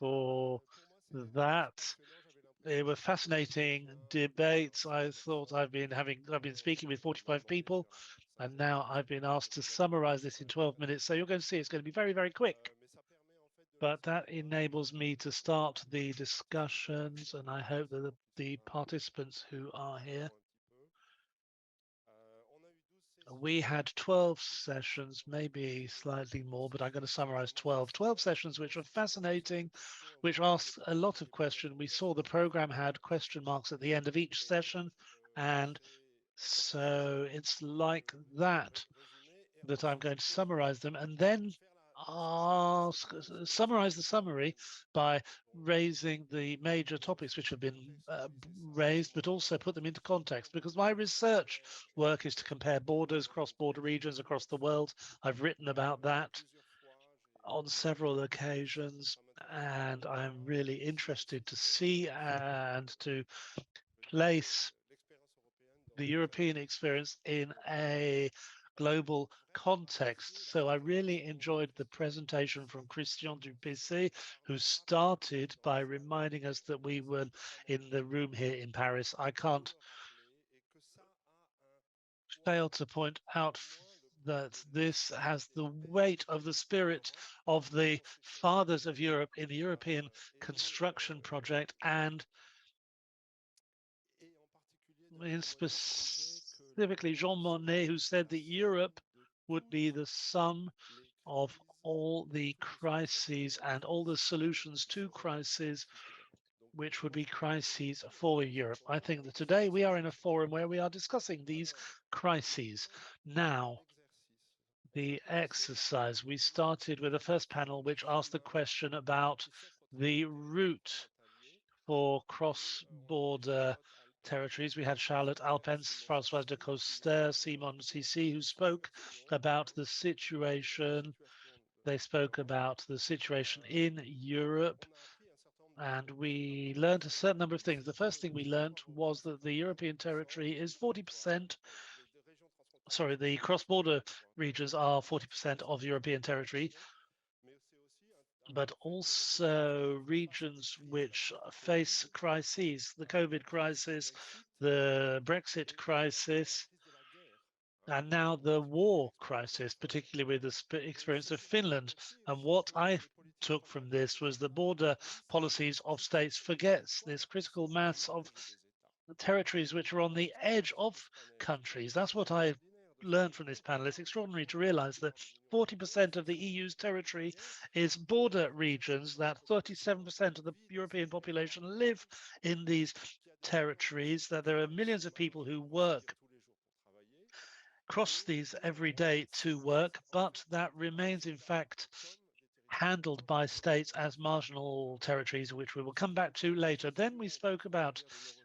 for that. They were fascinating debates. I thought I've been speaking with 45 people, and now I've been asked to summarize this in 12 minutes. So you're going to see it's going to be very, very quick. But that enables me to start the discussions, and I hope that the participants who are here. We had 12 sessions, maybe slightly more, but I'm going to summarize 12 sessions, which are fascinating, which asked a lot of questions. We saw the program had question marks at the end of each session. And so it's like that I'm going to summarize them and then summarize the summary by raising the major topics which have been raised, but also put them into context, because my research work is to compare borders, cross-border regions across the world. I've written about that on several occasions, and I'm really interested to see and to place the European experience in a global context. So I really enjoyed the presentation from Christian Duplessis, who started by reminding us that we were in the room here in Paris. I can't fail to point out that this has the weight of the spirit of the fathers of Europe in the European construction project, and in specifically Jean Monnet, who said that Europe would be the sum of all the crises and all the solutions to crises, which would be crises for Europe. I think that today we are in a forum where we are discussing these crises. Now, the exercise, we started with the first panel, which asked the question about the route for cross-border territories. We had Charlotte Alpens, Françoise de Coster, Simon Sissi, who spoke about the situation. They spoke about the situation in Europe, and we learned a certain number of things. The first thing we learned was that the European territory is 40%. Sorry, the cross-border regions are 40% of European territory, but also regions which face crises, the COVID crisis, the Brexit crisis, and now the war crisis, particularly with the experience of Finland. And what I took from this was the border policies of states forgets this critical mass of territories which are on the edge of countries. That's what I learned from this panel. It's extraordinary to realize that 40% of the EU's territory is border regions, that 37% of the European population live in these territories, that there are millions of people who work cross these every day to work, but that remains in fact handled by states as marginal territories, which we will come back to later. Then we spoke about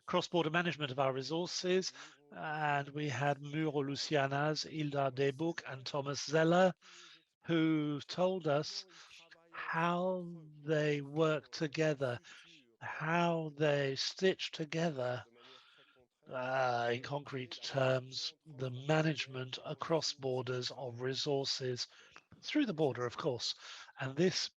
cross-border management of our resources, and we had Muro Lucianas, Hilda Debuck, and Thomas Zeller, who told us how they work together, how they stitch together in concrete terms, the management across borders of resources through the border, of course. And this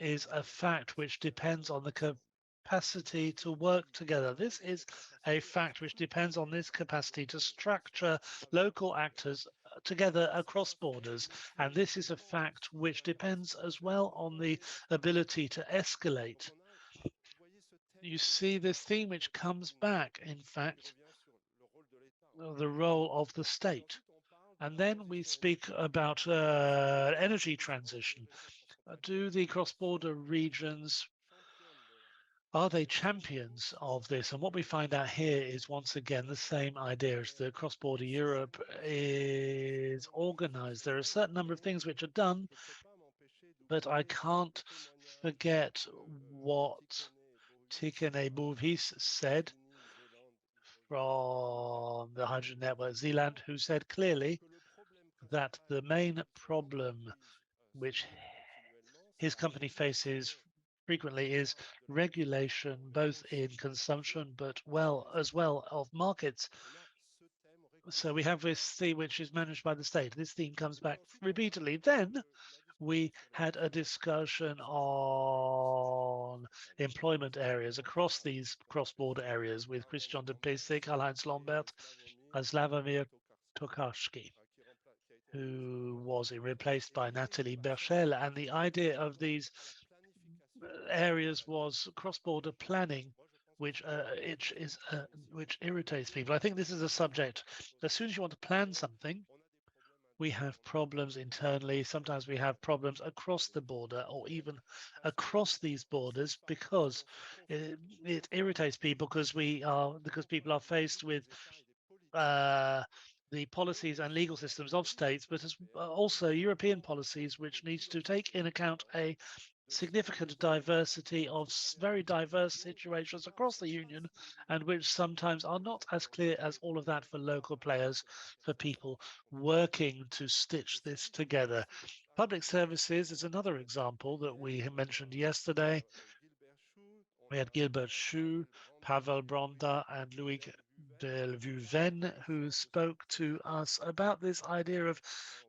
is a fact which depends on the capacity to work together. This is a fact which depends on this capacity to structure local actors together across borders. And this is a fact which depends as well on the ability to escalate. You see this theme which comes back, in fact, the role of the state. And then we speak about energy transition. Do the cross-border regions, are they champions of this? And what we find out here is once again the same idea as the cross-border Europe is organized. There are a certain number of things which are done, but I can't forget what Tikene Bouvis said from the Hydrogen Network Zealand, who said clearly that the main problem which his company faces frequently is regulation, both in consumption, but as well of markets. So we have this theme which is managed by the state. This theme comes back repeatedly. Then we had a discussion on employment areas across these cross-border areas with Christian de Pesce, Karl-Heinz Lambert, and Slavomir Tokarski, who was replaced by Nathalie Berchel. And the idea of these areas was cross-border planning, which which irritates people. I think this is a subject. As soon as you want to plan something, we have problems internally. Sometimes we have problems across the border or even across these borders because it irritates people because people are faced with uh, the policies and legal systems of states, but as also European policies, which needs to take in account a significant diversity of very diverse situations across the union, and which sometimes are not as clear as all of that for local players, for people working to stitch this together. Public services is another example that we mentioned yesterday. We had Gilbert Chou, Pavel Bronda, and Louis Delvuven, who spoke to us about this idea of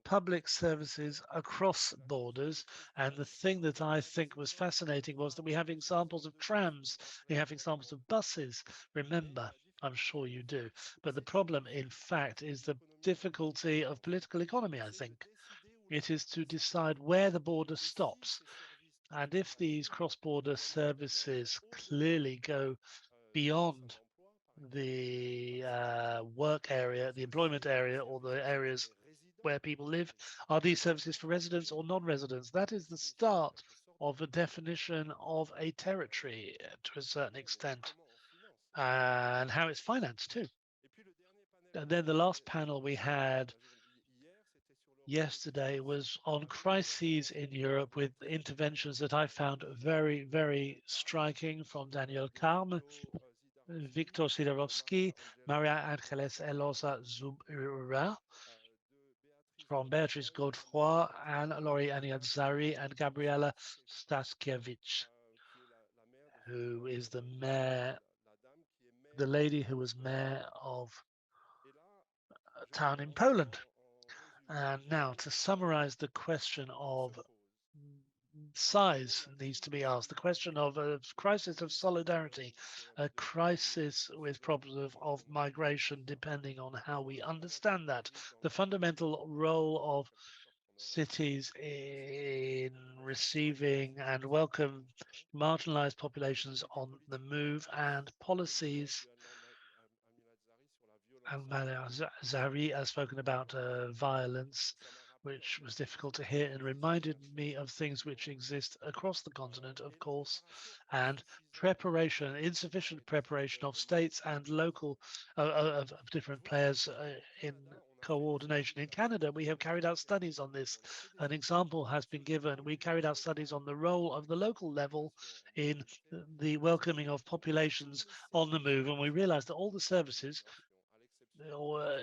public services across borders. And the thing that I think was fascinating was that we have examples of trams, we have examples of buses. Remember, I'm sure you do. But the problem, in fact, is the difficulty of political economy, I think. It is to decide where the border stops. And if these cross-border services clearly go beyond the work area, the employment area, or the areas where people live, are these services for residents or non-residents? That is the start of a definition of a territory to a certain extent, and how it's financed too. And then the last panel we had yesterday was on crises in Europe with interventions that I found very, very striking from Daniel Carm, Victor Sidorovsky, Maria Angeles Elosa Zubira, from Beatrice Godefroy and Lori Aniadzari and Gabriela Staskiewicz, who is the mayor, the lady who was mayor of a town in Poland. And now to summarize the question of size needs to be asked. The question of a crisis of solidarity, a crisis with problems of migration, depending on how we understand that. The fundamental role of cities in receiving and welcome marginalized populations on the move, and policies. And Zari has spoken about violence, which was difficult to hear and reminded me of things which exist across the continent, of course, and preparation, insufficient preparation of states and local of different players in coordination. In Canada, we have carried out studies on this. An example has been given. We carried out studies on the role of the local level in the welcoming of populations on the move, and we realized that all the services or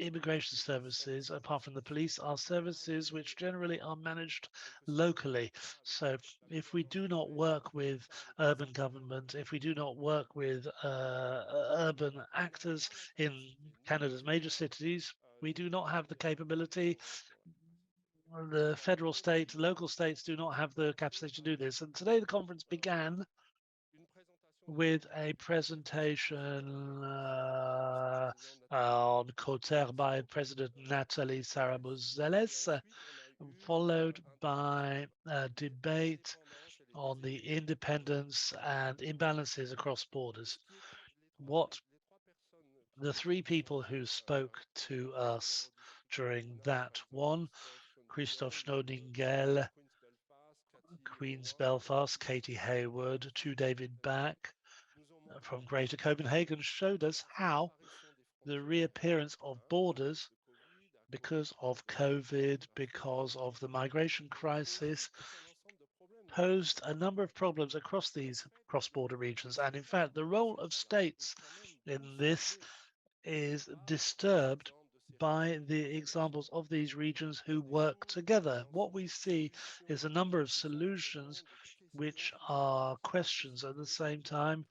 immigration services, apart from the police, are services which generally are managed locally. So if we do not work with urban government, if we do not work with urban actors in Canada's major cities, we do not have the capability. The federal state, local states do not have the capacity to do this. And today the conference began with a presentation on Coter by President Nathalie Sarabozeles, followed by a debate on the independence and imbalances across borders. What the three people who spoke to us during that one, Christophe Schnodingel, Queen's Belfast, Katie Hayward, to David Back, from Greater Copenhagen, showed us how the reappearance of borders because of COVID, because of the migration crisis, posed a number of problems across these cross-border regions. And in fact, the role of states in this is disturbed by the examples of these regions who work together. What we see is a number of solutions which are questions at the same time,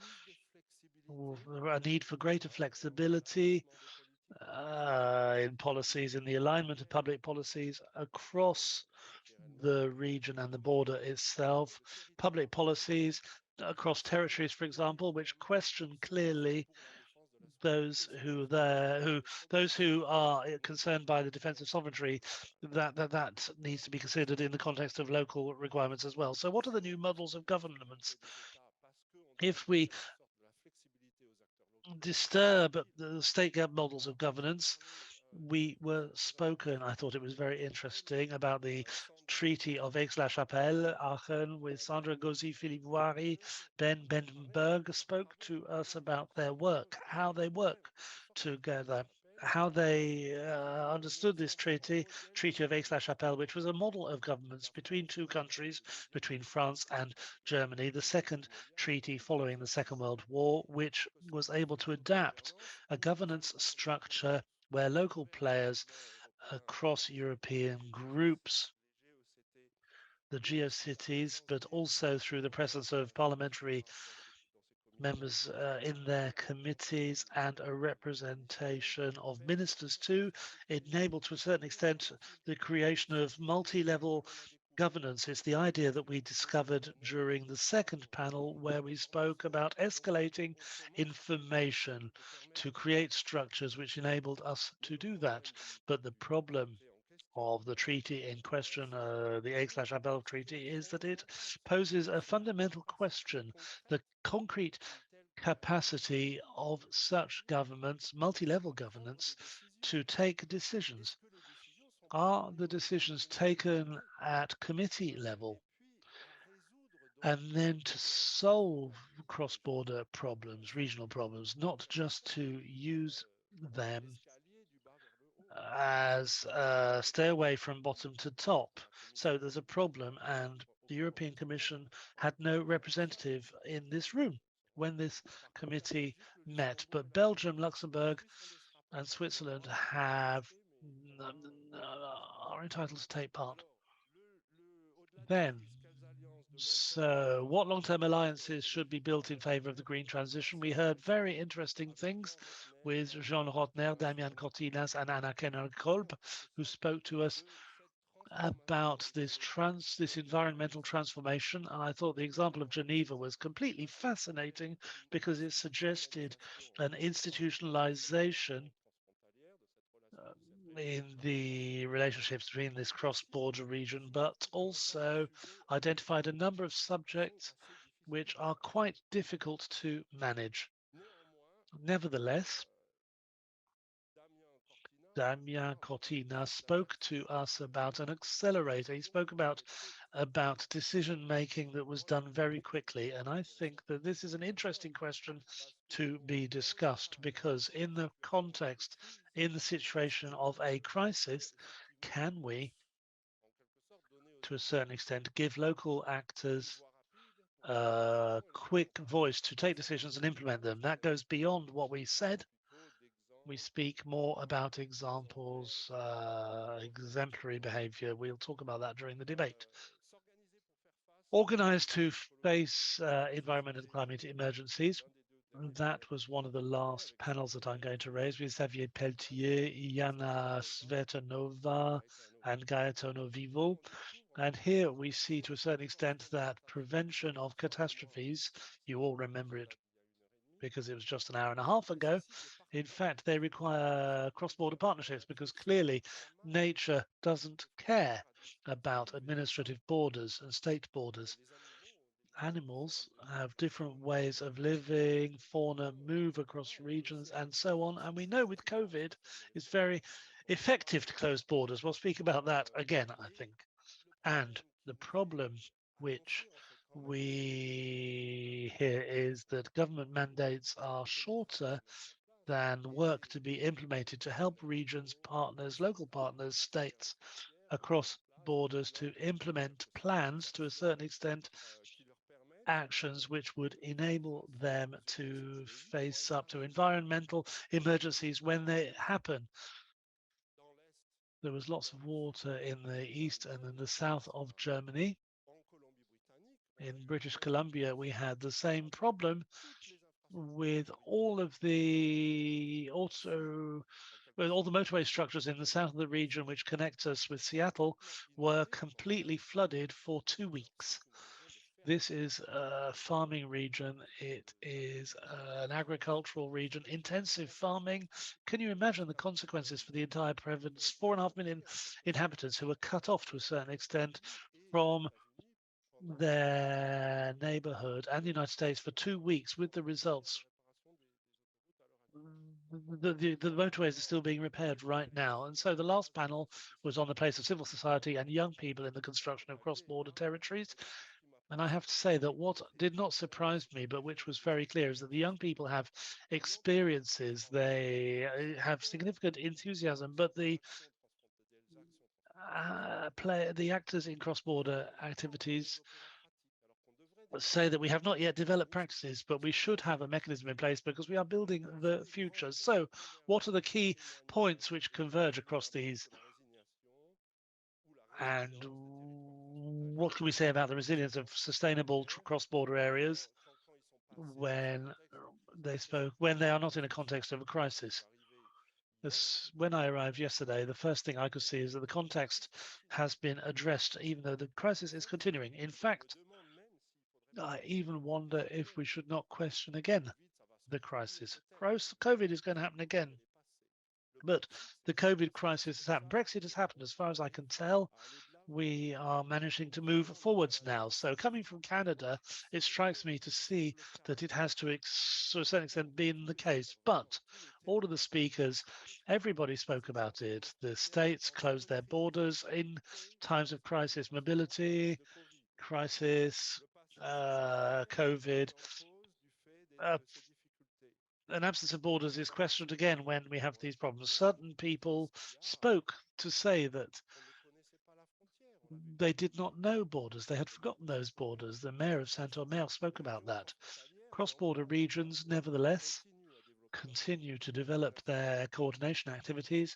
a need for greater flexibility in policies, in the alignment of public policies across the region and the border itself, public policies across territories, for example, which question clearly those who are concerned by the defence of sovereignty, that needs to be considered in the context of local requirements as well. So what are the new models of governance? If we disturb the state models of governance, we were spoken, I thought it was very interesting, about the Treaty of Aix-la-Chapelle, Aachen, with Sandra Gauzy, Philippe Voiry, Ben Bendenberg spoke to us about their work, how they work together, how they understood this Treaty of Aix-la-Chapelle, which was a model of governments between two countries, between France and Germany, the second treaty following the Second World War, which was able to adapt a governance structure where local players across European groups, the GeoCities, but also through the presence of parliamentary members in their committees and a representation of ministers too, enabled to a certain extent the creation of multi-level governance. It's the idea that we discovered during the second panel where we spoke about escalating information to create structures which enabled us to do that. But the problem of the treaty in question, the Aix-la-Chapelle Treaty, is that it poses a fundamental question. The concrete capacity of such governments, multi-level governance, to take decisions. Are the decisions taken at committee level? And then to solve cross-border problems, regional problems, not just to use them as a stairway from bottom to top. So there's a problem, and the European Commission had no representative in this room when this committee met. But Belgium, Luxembourg, and Switzerland are entitled to take part. Then, so what long-term alliances should be built in favor of the green transition? We heard very interesting things with Jean Rotner, Damian Cortinas, and Anna Kenner-Kolb, who spoke to us about this environmental transformation. And I thought the example of Geneva was completely fascinating because it suggested an institutionalization in the relationships between this cross-border region, but also identified a number of subjects which are quite difficult to manage. Nevertheless, Damien Cortina spoke to us about an accelerator. He spoke about decision making that was done very quickly. And I think that this is an interesting question to be discussed because in the context, in the situation of a crisis, can we, to a certain extent, give local actors a quick voice to take decisions and implement them? That goes beyond what we said. We speak more about examples, exemplary behavior. We'll talk about that during the debate. Organized to face environmental and climate emergencies. That was one of the last panels that I'm going to raise with Xavier Pelletier, Iana Svetanova, and Gaetano Vivo. And here we see to a certain extent that prevention of catastrophes, you all remember it because it was just an hour and a half ago. In fact, they require cross-border partnerships because clearly nature doesn't care about administrative borders and state borders. Animals have different ways of living, fauna move across regions and so on. And we know with COVID, it's very effective to close borders. We'll speak about that again, I think. And the problem which we hear is that government mandates are shorter than work to be implemented to help regions, partners, local partners, states across borders to implement plans to a certain extent, actions which would enable them to face up to environmental emergencies when they happen. There was lots of water in the east and in the south of Germany. In British Columbia, we had the same problem with all of the But all the motorway structures in the south of the region which connects us with Seattle were completely flooded for 2 weeks. This is a farming region. It is an agricultural region, intensive farming. Can you imagine the consequences for the entire province? 4.5 million inhabitants who were cut off to a certain extent from their neighborhood and the United States for 2 weeks, with the results. The motorways are still being repaired right now. And so the last panel was on the place of civil society and young people in the construction of cross-border territories. And I have to say that what did not surprise me, but which was very clear, is that the young people have experiences, they have significant enthusiasm, but the actors in cross-border activities say that we have not yet developed practices, but we should have a mechanism in place because we are building the future. So what are the key points which converge across these? And what can we say about the resilience of sustainable cross-border areas when they are not in a context of a crisis? When I arrived yesterday, the first thing I could see is that the context has been addressed, even though the crisis is continuing. In fact, I even wonder if we should not question again the crisis. COVID is going to happen again. But the COVID crisis has happened. Brexit has happened. As far as I can tell, we are managing to move forwards now. So coming from Canada, it strikes me to see that it has to a certain extent been the case. But all of the speakers, everybody spoke about it. The states closed their borders in times of crisis, mobility, crisis, COVID. Uh, an absence of borders is questioned again when we have these problems. Certain people spoke to say that they did not know borders. They had forgotten those borders. The mayor of Saint-Omer spoke about that. Cross-border regions, nevertheless, continue to develop their coordination activities,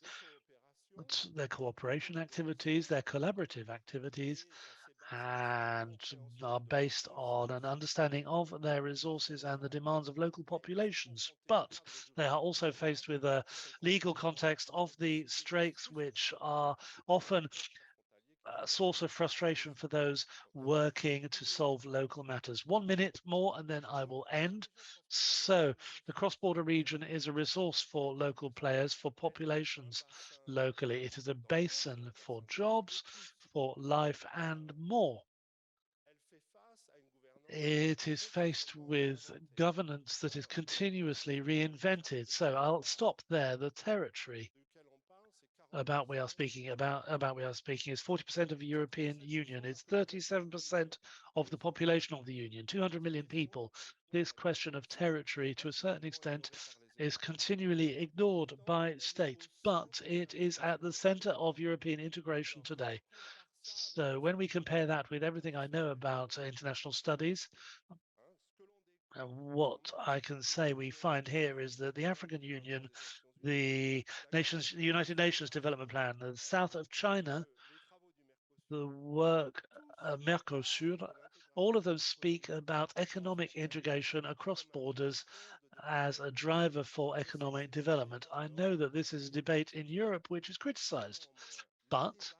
their cooperation activities, their collaborative activities, and are based on an understanding of their resources and the demands of local populations. But they are also faced with a legal context of the streiks, which are often a source of frustration for those working to solve local matters. 1 minute more and then I will end. So the cross-border region is a resource for local players, for populations locally. It is a basin for jobs, for life and more. It is faced with governance that is continuously reinvented. So I'll stop there. The territory about we are speaking is 40% of the European Union. It's 37% of the population of the Union, 200 million people. This question of territory, to a certain extent, is continually ignored by state, but it is at the center of European integration today. So when we compare that with everything I know about international studies, what I can say we find here is that the African Union, the United Nations Development Plan, the south of China, the work Mercosur, all of them speak about economic integration across borders as a driver for economic development. I know that this is a debate in Europe which is criticized, but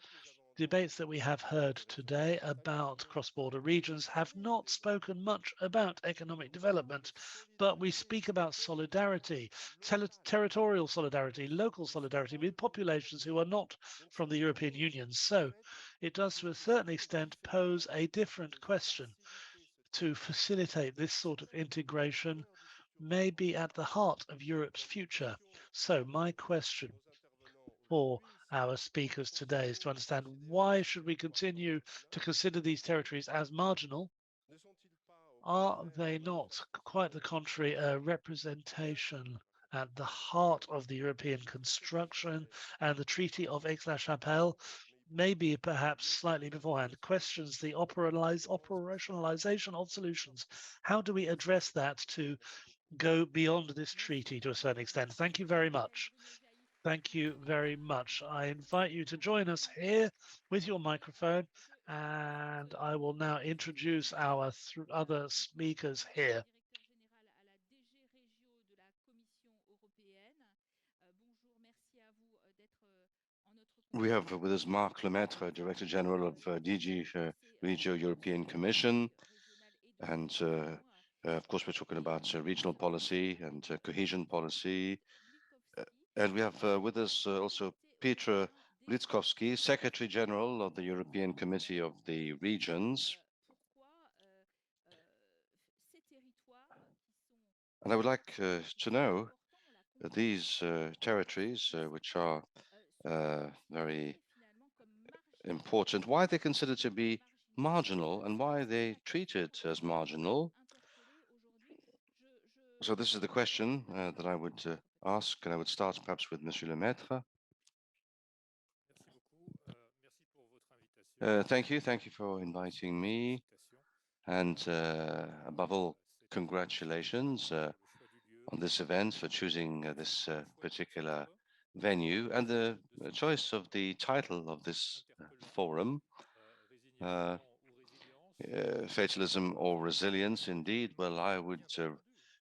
debates that we have heard today about cross-border regions have not spoken much about economic development, but we speak about solidarity, territorial solidarity, local solidarity with populations who are not from the European Union. So it does, to a certain extent, pose a different question. To facilitate this sort of integration may be at the heart of Europe's future. So my question for our speakers today is to understand, why should we continue to consider these territories as marginal? Are they not, quite the contrary, a representation at the heart of the European construction, and the Treaty of Aix-la-Chapelle, maybe perhaps slightly beforehand, questions the operationalization of solutions? How do we address that to go beyond this treaty to a certain extent? Thank you very much. Thank you very much. I invite you to join us here with your microphone, and I will now introduce our other speakers here. We have with us Marc Lemaître, Director General of DG REGIO European Commission. And of course, we're talking about regional policy and cohesion policy. And we have with us also Petr Blizkovsky, Secretary General of the European Committee of the Regions. And I would like to know these territories, which are very important, why they're considered to be marginal and why they treated as marginal. So this is the question that I would ask, and I would start perhaps with Monsieur Lemaître. Thank you for inviting me, and above all, congratulations on this event, for choosing this particular venue and the choice of the title of this forum. Fatalism or resilience, indeed. Well, I would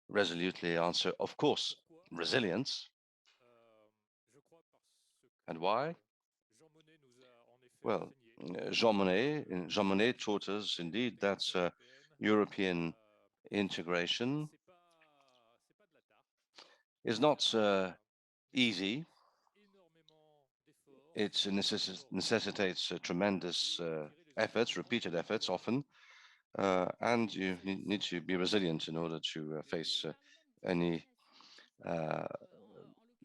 resolutely answer, of course, resilience. And why? Well, Jean Monnet taught us, indeed, that European integration is not easy. It necessitates tremendous efforts, repeated efforts often, and you need to be resilient in order to face any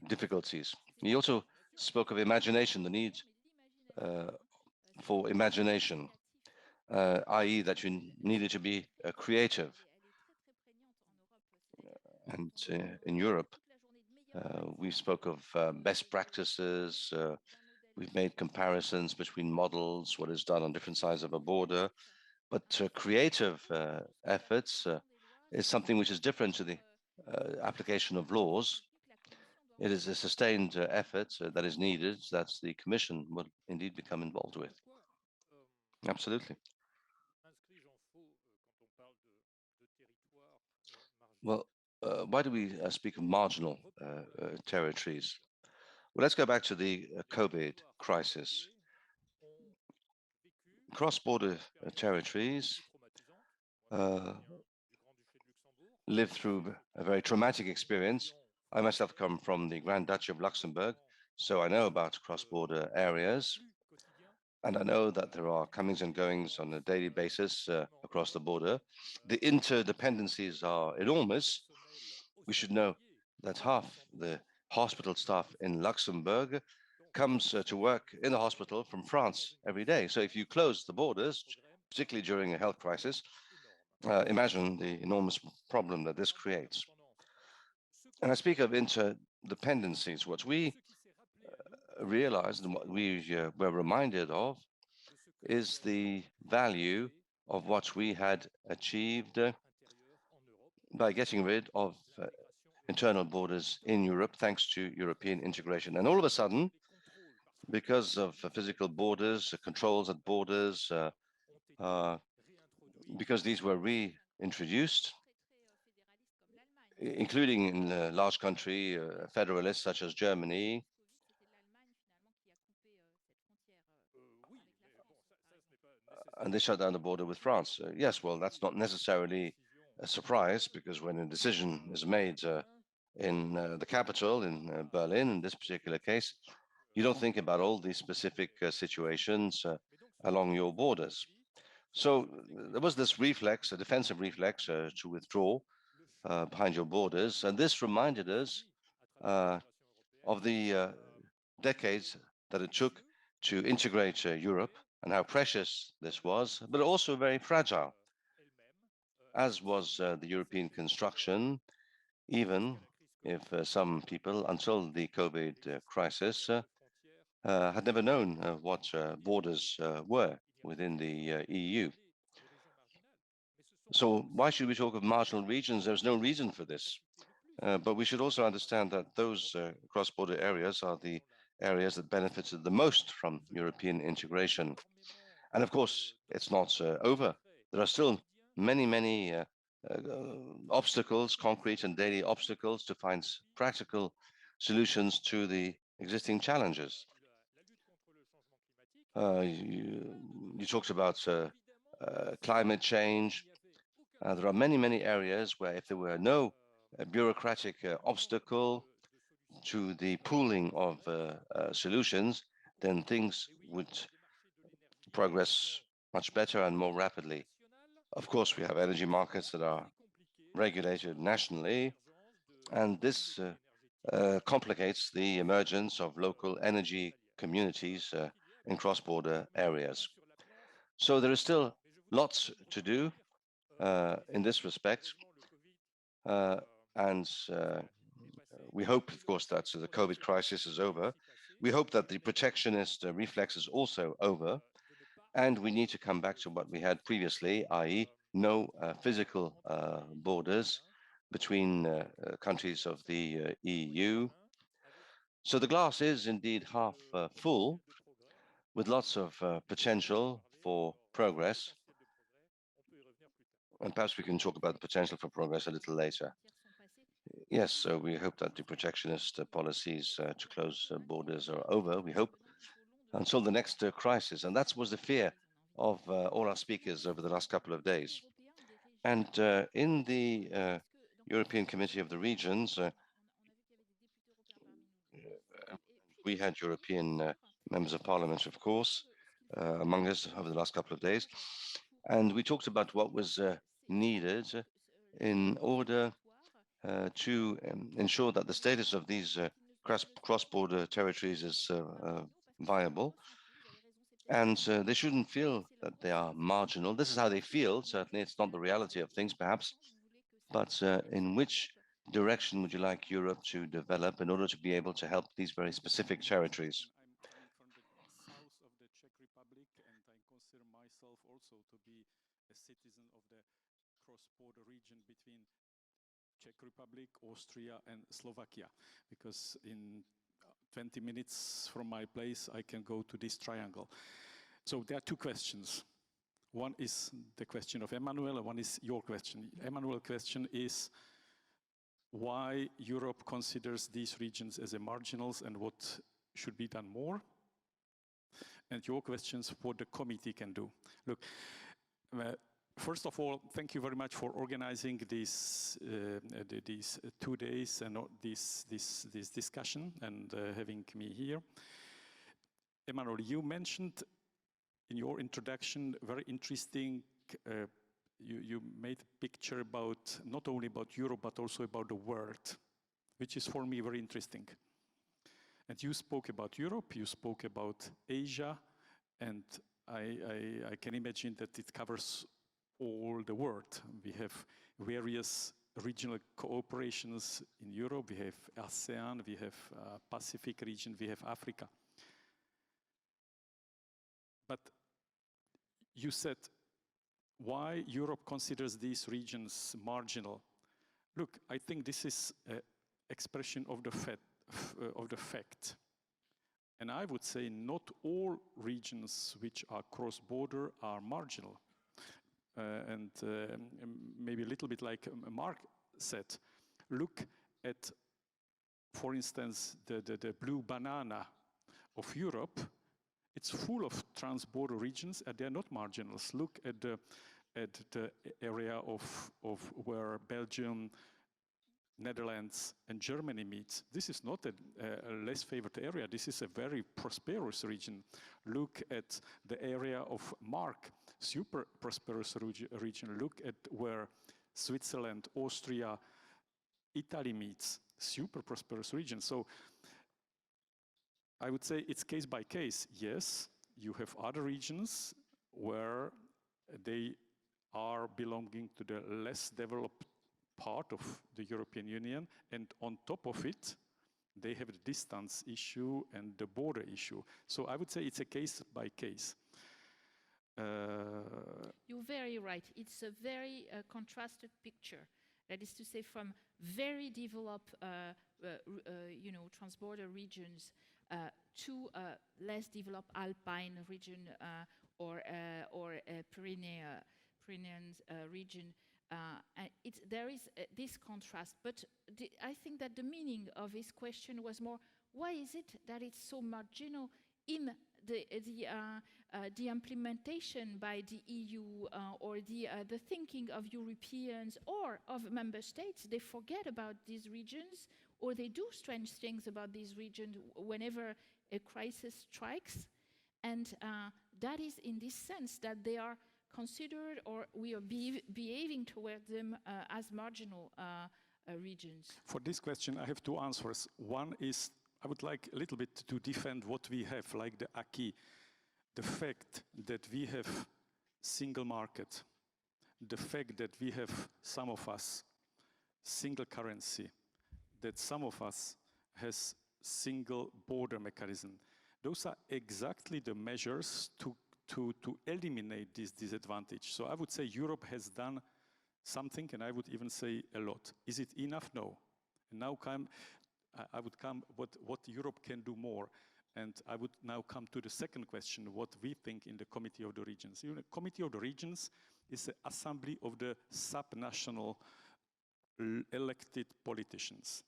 difficulties. He also spoke of imagination, the need for imagination, i.e. that you needed to be creative. And in Europe, we spoke of best practices. We've made comparisons between models, what is done on different sides of a border. But creative efforts is something which is different to the application of laws. It is a sustained effort that is needed, that the Commission will indeed become involved with. Absolutely. Well, why do we speak of marginal territories? Well, let's go back to the COVID crisis. Cross-border territories lived through a very traumatic experience. I myself come from the Grand Duchy of Luxembourg, so I know about cross-border areas, and I know that there are comings and goings on a daily basis across the border. The interdependencies are enormous. We should know that half the hospital staff in Luxembourg comes to work in the hospital from France every day. So if you close the borders, particularly during a health crisis, imagine the enormous problem that this creates. And I speak of interdependencies. What we realized and what we were reminded of is the value of what we had achieved by getting rid of internal borders in Europe, thanks to European integration. And all of a sudden, because of physical borders, controls at borders, because these were reintroduced, including in a large country, federalists such as Germany, and they shut down the border with France. Yes, well, that's not necessarily a surprise, because when a decision is made in the capital, in Berlin, in this particular case, you don't think about all these specific situations along your borders. So there was this reflex, a defensive reflex, to withdraw behind your borders, and this reminded us of the decades that it took to integrate Europe and how precious this was, but also very fragile, as was the European construction, even if some people, until the COVID crisis, had never known what borders were within the EU. So why should we talk of marginal regions? There's no reason for this. But we should also understand that those cross-border areas are the areas that benefited the most from European integration. And of course, it's not over. There are still many obstacles, concrete and daily obstacles, to find practical solutions to the existing challenges. You talked about climate change. There are many, many areas where if there were no bureaucratic obstacle to the pooling of solutions, then things would progress much better and more rapidly. Of course, we have energy markets that are regulated nationally, and this complicates the emergence of local energy communities in cross-border areas. So there is still lots to do in this respect, and we hope, of course, that the COVID crisis is over. We hope that the protectionist reflex is also over, and we need to come back to what we had previously, i.e., no physical borders between countries of the EU. So the glass is indeed half full, with lots of potential for progress. And perhaps we can talk about the potential for progress a little later. Yes, so we hope that the protectionist policies to close borders are over, we hope, until the next crisis. And that was the fear of all our speakers over the last couple of days. And in the European Committee of the Regions, we had European members of parliament, of course, among us over the last couple of days. And we talked about what was needed in order to ensure that the status of these cross-border territories is viable. And they shouldn't feel that they are marginal. This is how they feel. Certainly, it's not the reality of things, perhaps. But in which direction would you like Europe to develop in order to be able to help these very specific territories? I'm coming from the south of the Czech Republic, and I consider myself also to be a citizen of the cross-border region between Czech Republic, Austria, and Slovakia, because in 20 minutes from my place, I can go to this triangle. So there are two questions. One is the question of Emmanuel, and one is your question. Emmanuel's question is why Europe considers these regions as a marginals and what should be done more. And your questions, what the committee can do. Look, first of all, thank you very much for organizing these 2 days and this discussion and having me here. Emmanuel, you mentioned in your introduction very interesting. You made a picture about not only about Europe but also about the world, which is for me very interesting. And you spoke about Europe, you spoke about Asia, and I can imagine that it covers all the world. We have various regional cooperations in Europe, we have ASEAN, we have Pacific region, we have Africa. But you said why Europe considers these regions marginal. Look, I think this is an expression of the fact. And I would say not all regions which are cross-border are marginal. And maybe a little bit like Marc said, look at, for instance, the blue banana of Europe. It's full of trans-border regions, and they're not marginals. Look at the area of where Belgium, Netherlands, and Germany meet. This is not a less favored area. This is a very prosperous region. Look at the area of Marc, super prosperous region. Look at where Switzerland, Austria, Italy meets, super prosperous region. So I would say it's case by case. Yes, you have other regions where they are belonging to the less developed part of the European Union, and on top of it, they have the distance issue and the border issue. So I would say it's a case by case. You're very right. It's a very contrasted picture. That is to say, from very developed, trans-border regions to less developed alpine region or Pyrenean region, There is this contrast, but I think that the meaning of his question was more, why is it that it's so marginal in the implementation by the EU or the thinking of Europeans or of member states? They forget about these regions, or they do strange things about these regions whenever a crisis strikes. And that is in this sense that they are considered, or we are behaving toward them as marginal regions. For this question, I have two answers. One is, I would like a little bit to defend what we have, like the acquis. The fact that we have single market, the fact that we have, some of us, single currency, that some of us has single border mechanism. Those are exactly the measures to eliminate this disadvantage. So I would say Europe has done something, and I would even say a lot. Is it enough? No. And now I would come what Europe can do more. And I would now come to the second question, what we think in the Committee of the Regions. You know, Committee of the Regions is the assembly of the subnational elected politicians.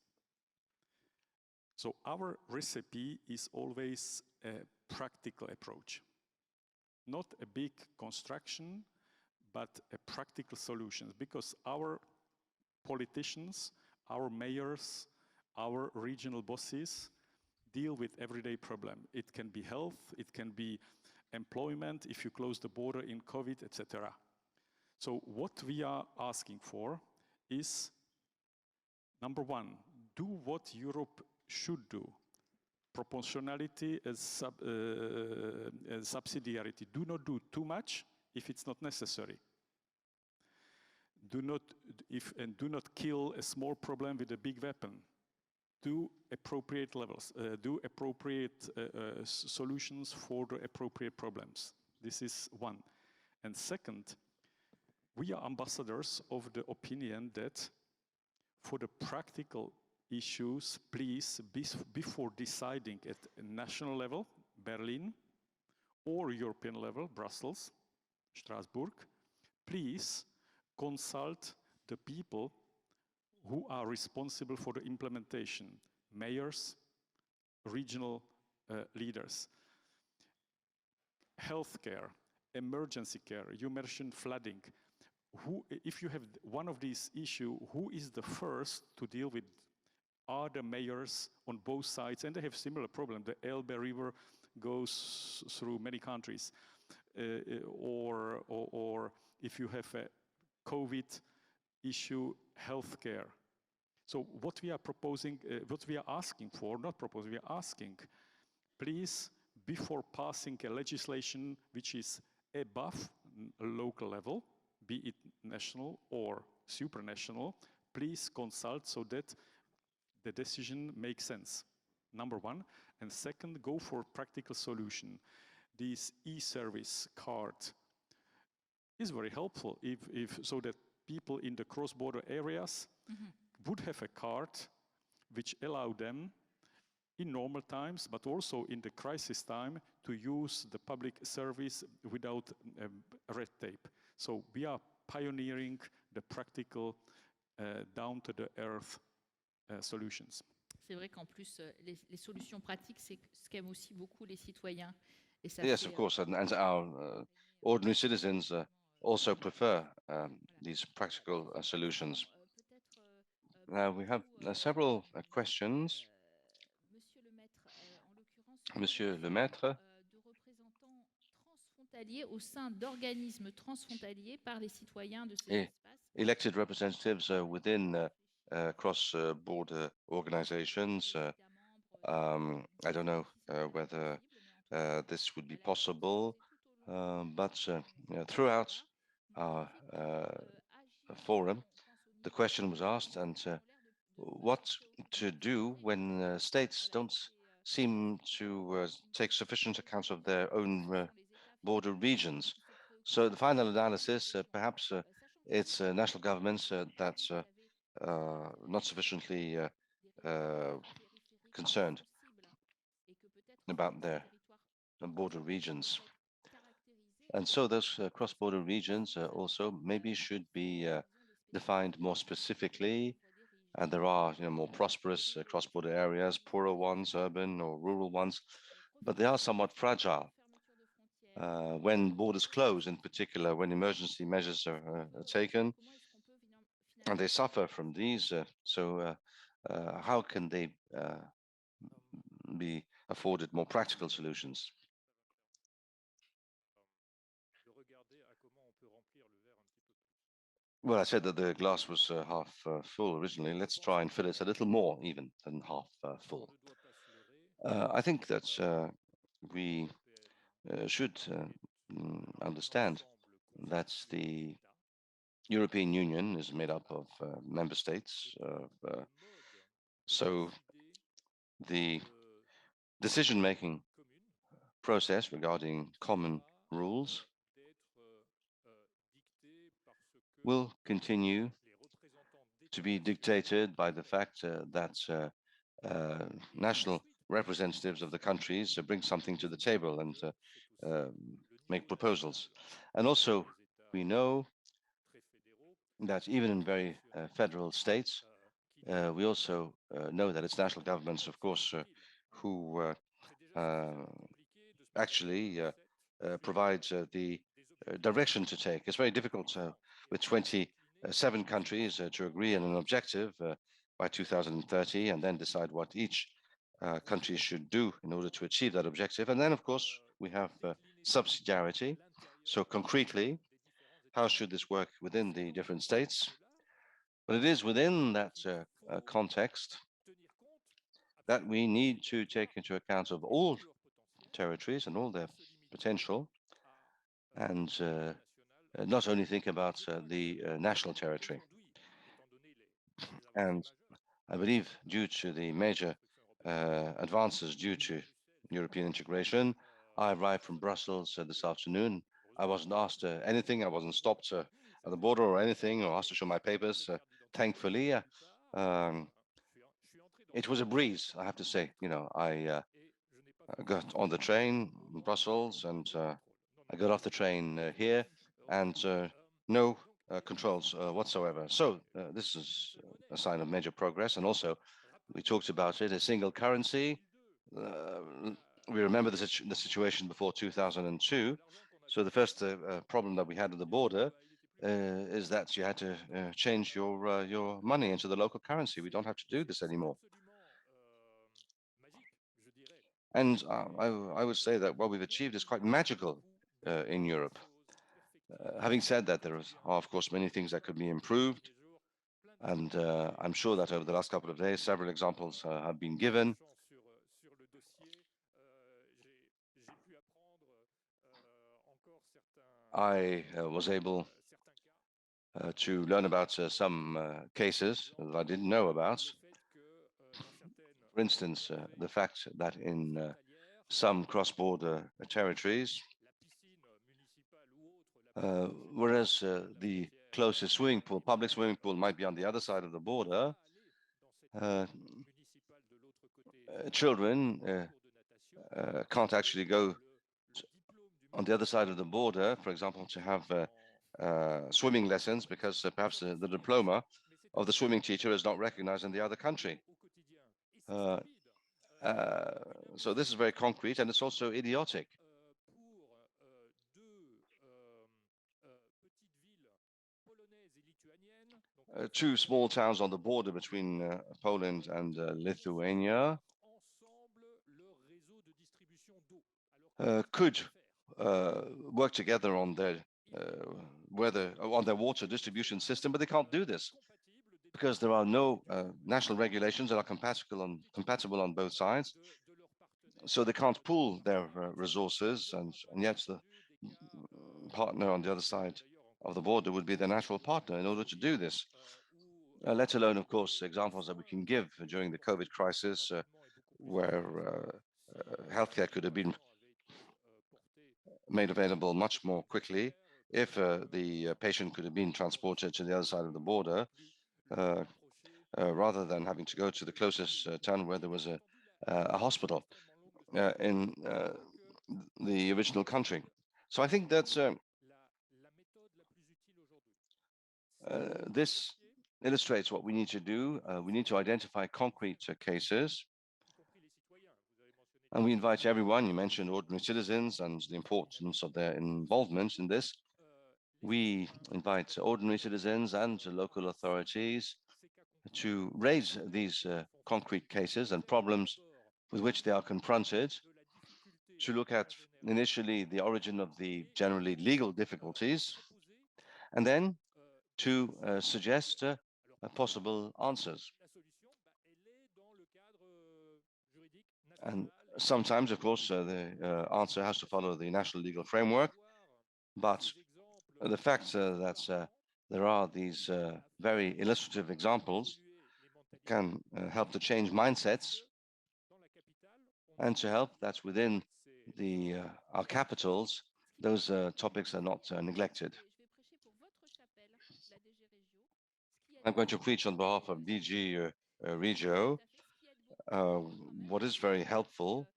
So our recipe is always a practical approach. Not a big construction, but a practical solution, because our politicians, our mayors, our regional bosses deal with everyday problem. It can be health, it can be employment, if you close the border in COVID, etc. So what we are asking for is, number one, do what Europe should do. Proportionality and subsidiarity. Do not do too much if it's not necessary. Do not kill a small problem with a big weapon. Do appropriate levels. Do appropriate solutions for the appropriate problems. This is one. And second, we are ambassadors of the opinion that for the practical issues, please, before deciding at a national level, Berlin, or European level, Brussels, Strasbourg, please consult the people who are responsible for the implementation, mayors, regional leaders. Healthcare, emergency care, you mentioned flooding. If you have one of these issues, who is the first to deal with? Are the mayors on both sides, and they have similar problem. The Elbe River goes through many countries. Or if you have a COVID issue, healthcare. So what we are proposing, what we are asking for, not proposing, we are asking, please, before passing a legislation which is above a local level, be it national or supranational, please consult so that the decision makes sense, number one. And second, go for practical solution. This e-service card is very helpful if so that people in the cross-border areas would have a card which allow them in normal times, but also in the crisis time, to use the public service without red tape. So we are pioneering the practical, down-to-the-earth solutions. C'est vrai qu'en plus, les solutions pratiques, c'est ce qu'aiment aussi beaucoup les citoyens. Et ça Yes, of course, and our ordinary citizens also prefer these practical solutions. Now we have several questions. Monsieur Lemaître, de représentants transfrontaliers au sein d'organismes transfrontaliers par les citoyens de ces espaces. Elected representatives within cross-border organizations. I don't know whether this would be possible, but throughout our forum, the question was asked, and what to do when states don't seem to take sufficient account of their own border regions. So the final analysis, perhaps it's national governments that's not sufficiently concerned about their border regions. And so those cross-border regions also maybe should be defined more specifically, and there are more prosperous cross-border areas, poorer ones, urban or rural ones, but they are somewhat fragile. When borders close, in particular, when emergency measures are taken, and they suffer from these, how can they be afforded more practical solutions? Well, I said that the glass was half full originally. Let's try and fill it a little more even than half full. I think that we should understand that the European Union is made up of member states. So the decision-making process regarding common rules will continue to be dictated by the fact that national representatives of the countries bring something to the table and make proposals. And also, we know that even in very federal states, we also know that it's national governments, of course, who actually provide the direction to take. It's very difficult with 27 countries to agree on an objective by 2030 and then decide what each country should do in order to achieve that objective. And then, of course, we have subsidiarity. So concretely, how should this work within the different states? But it is within that context that we need to take into account of all territories and all their potential, and not only think about the national territory. And I believe due to the major advances due to European integration, I arrived from Brussels this afternoon. I wasn't asked anything. I wasn't stopped at the border or anything, or asked to show my papers. Thankfully, it was a breeze, I have to say. I got on the train in Brussels, and I got off the train here, and no controls whatsoever. So this is a sign of major progress. And also, we talked about it, a single currency. We remember the situation before 2002. So the first problem that we had at the border is that you had to change your money into the local currency. We don't have to do this anymore. And I would say that what we've achieved is quite magical in Europe. Having said that, there are, of course, many things that could be improved. And I'm sure that over the last couple of days, several examples have been given. I was able to learn about some cases that I didn't know about. For instance, the fact that in some cross-border territories, whereas the closest swimming pool, public swimming pool, might be on the other side of the border, children can't actually go on the other side of the border, for example, to have swimming lessons because perhaps the diploma of the swimming teacher is not recognized in the other country. So this is very concrete, and it's also idiotic. Two small towns on the border between Poland and Lithuania could work together on their water distribution system, but they can't do this because there are no national regulations that are compatible on both sides. So they can't pool their resources, and yet the partner on the other side of the border would be their natural partner in order to do this. Let alone, of course, examples that we can give during the COVID crisis, where healthcare could have been made available much more quickly if the patient could have been transported to the other side of the border, rather than having to go to the closest town where there was a hospital in the original country. So I think that's This illustrates what we need to do. We need to identify concrete cases, and we invite everyone. You mentioned ordinary citizens and the importance of their involvement in this. We invite ordinary citizens and local authorities to raise these concrete cases and problems with which they are confronted, to look at initially the origin of the generally legal difficulties, and then to suggest possible answers. And sometimes, of course, the answer has to follow the national legal framework, but the fact that there are these very illustrative examples can help to change mindsets and to help that within our capitals, those topics are not neglected. I'm going to preach on behalf of DG REGIO. What is very helpful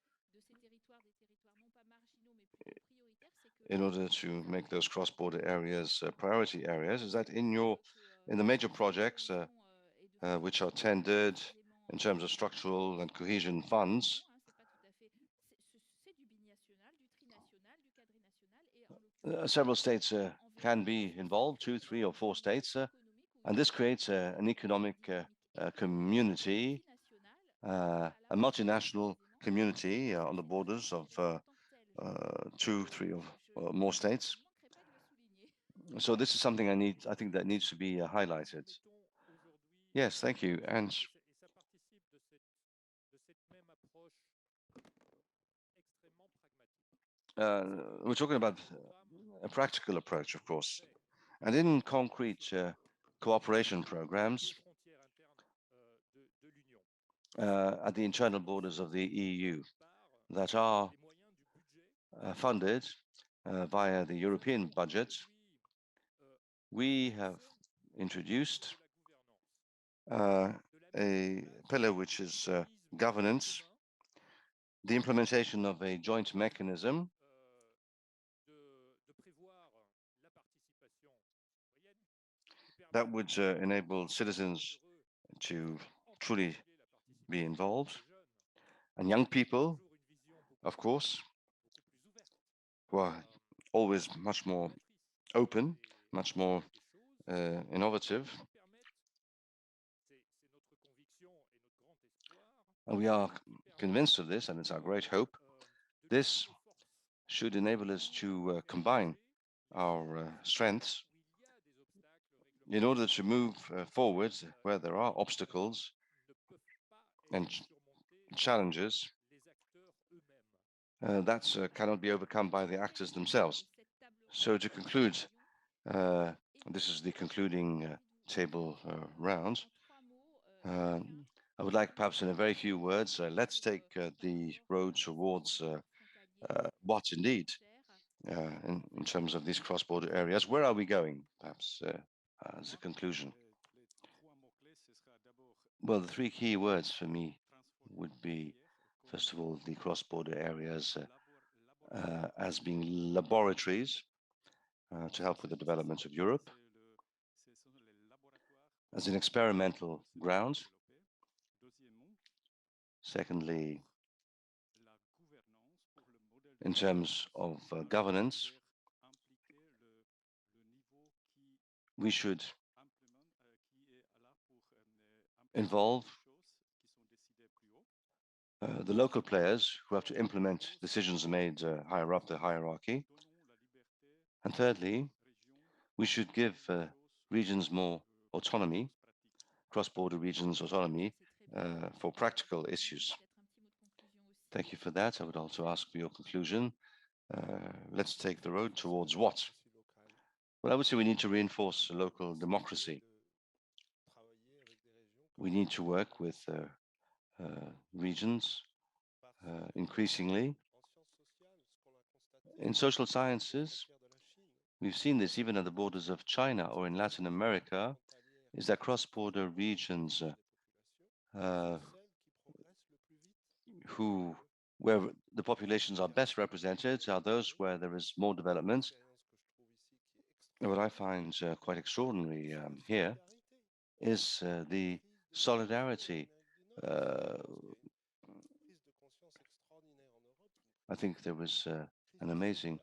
in order to make those cross-border areas priority areas is that in the major projects which are tendered in terms of structural and cohesion funds, several states can be involved, 2, 3, or 4 states, and this creates an economic community, a multinational community on the borders of 2, 3, or more states. So this is something I think that needs to be highlighted. Yes, thank you. And we're talking about a practical approach, of course. And in concrete cooperation programs at the internal borders of the EU that are funded via the European budget, we have introduced a pillar which is governance, the implementation of a joint mechanism that would enable citizens to truly be involved, and young people, of course, who are always much more open, much more innovative. And we are convinced of this, and it's our great hope. This should enable us to combine our strengths in order to move forward where there are obstacles and challenges that cannot be overcome by the actors themselves. So to conclude, this is the concluding table round. I would like perhaps in a very few words, let's take the road towards what indeed in terms of these cross-border areas. Where are we going, perhaps, as a conclusion? Well, the 3 key words for me would be, first of all, the cross-border areas as being laboratories to help with the development of Europe, as an experimental ground. Secondly, in terms of governance, we should involve the local players who have to implement decisions made higher up the hierarchy. And thirdly, we should give regions more autonomy, cross-border regions autonomy for practical issues. Thank you for that. I would also ask for your conclusion. Let's take the road towards what? Well, I would say we need to reinforce local democracy. We need to work with regions increasingly. In social sciences, we've seen this even at the borders of China or in Latin America, is that cross-border regions where the populations are best represented are those where there is more development. What I find quite extraordinary here is the solidarity. I think there was an amazing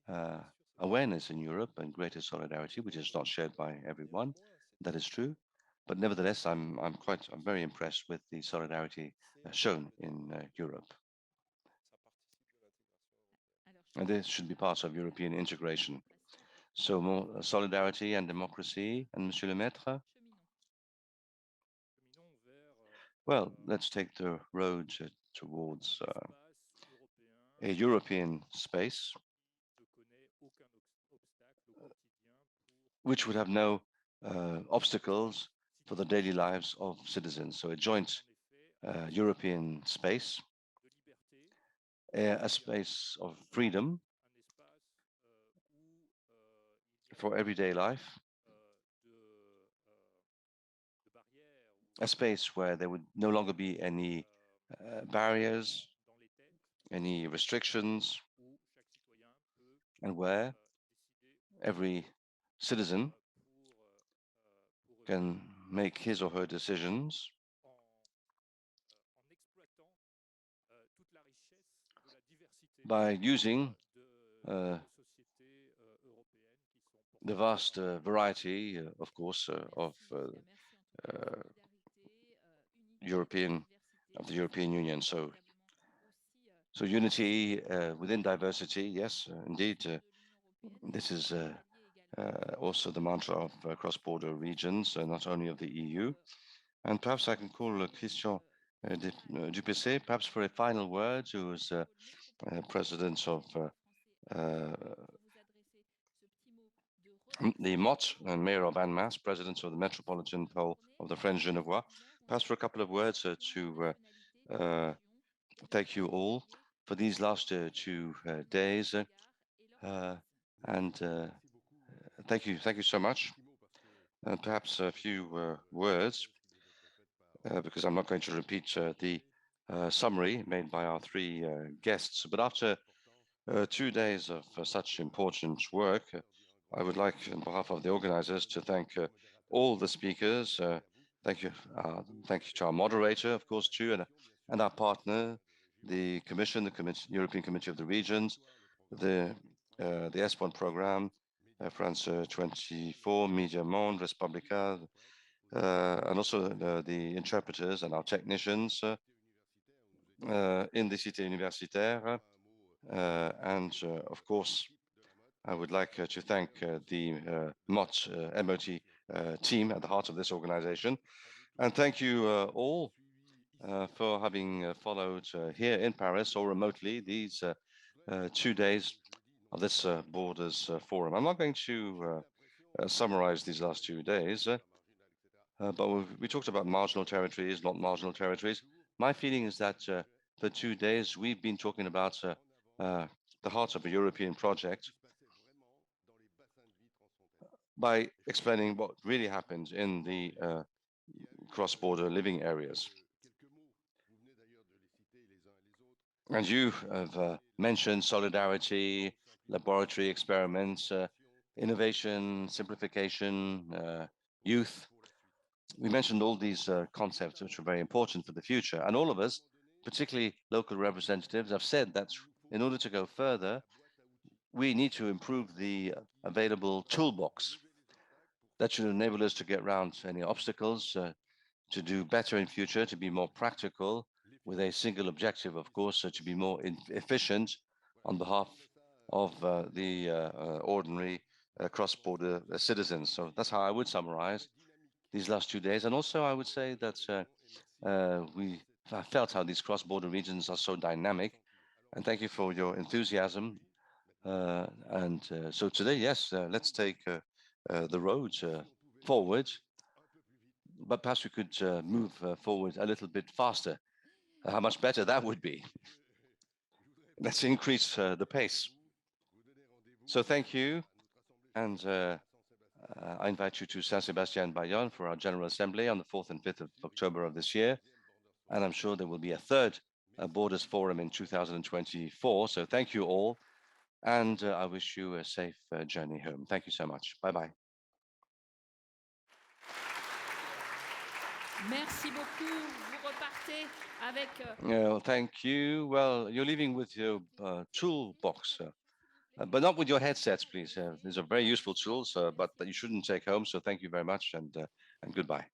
uh, awareness in Europe and greater solidarity, which is not shared by everyone. That is true, but nevertheless, I'm very impressed with the solidarity shown in Europe, and this should be part of European integration. So more solidarity and democracy. And Monsieur Lemaître, well, let's take the road towards a European space which would have no obstacles for the daily lives of citizens. So a joint European space, a space of freedom for everyday life, a space where there would no longer be any barriers, any restrictions, and where every citizen can make his or her decisions by using the vast variety, of course, of European of the European Union. So unity within diversity, yes, indeed. This is also the mantra of cross-border regions, not only of the EU. And perhaps I can call Christian Duplessis, perhaps for a final word, who is president of the MOT, Mayor of Annemasse, president of the Metropolitan Pole of the French Genevois. Perhaps for a couple of words to thank you all for these last 2 days. And thank you so much. And perhaps a few words, because I'm not going to repeat the summary made by our 3 guests. But after 2 days of such important work, I would like, on behalf of the organizers, to thank all the speakers. Thank you to our moderator, of course, too, and our partner, the Commission, the European Committee of the Regions, the ESPON program, France 24, Media Monde, Respublica, and also the interpreters and our technicians in the Cité Universitaire. And of course, I would like to thank the MOT team at the heart of this organization. And thank you all for having followed here in Paris or remotely these 2 days of this Borders Forum. I'm not going to summarize these last 2 days, but we talked about marginal territories, not marginal territories. My feeling is that for 2 days, we've been talking about the heart of a European project by explaining what really happens in the cross-border living areas. And you have mentioned solidarity, laboratory experiments, innovation, simplification, youth. We mentioned all these concepts which are very important for the future. And all of us, particularly local representatives, have said that in order to go further, we need to improve the available toolbox that should enable us to get around any obstacles, to do better in future, to be more practical, with a single objective, of course, to be more efficient on behalf of the ordinary cross-border citizens. So that's how I would summarize these last 2 days. And also, I would say that we felt how these cross-border regions are so dynamic. And thank you for your enthusiasm. So today, yes, let's take the road forward, but perhaps we could move forward a little bit faster. How much better that would be. Let's increase the pace. So thank you, and I invite you to Saint-Sébastien-Bayonne for our General Assembly on the 4th and 5th of October of this year, and I'm sure there will be a third Borders Forum in 2024. So thank you all. and I wish you a safe journey home. Thank you so much. Bye-bye. Merci beaucoup. Vous repartez avec. Thank you. Well, you're leaving with your toolbox, but not with your headsets, please. These are very useful tools, but that you shouldn't take home. So thank you very much, and goodbye.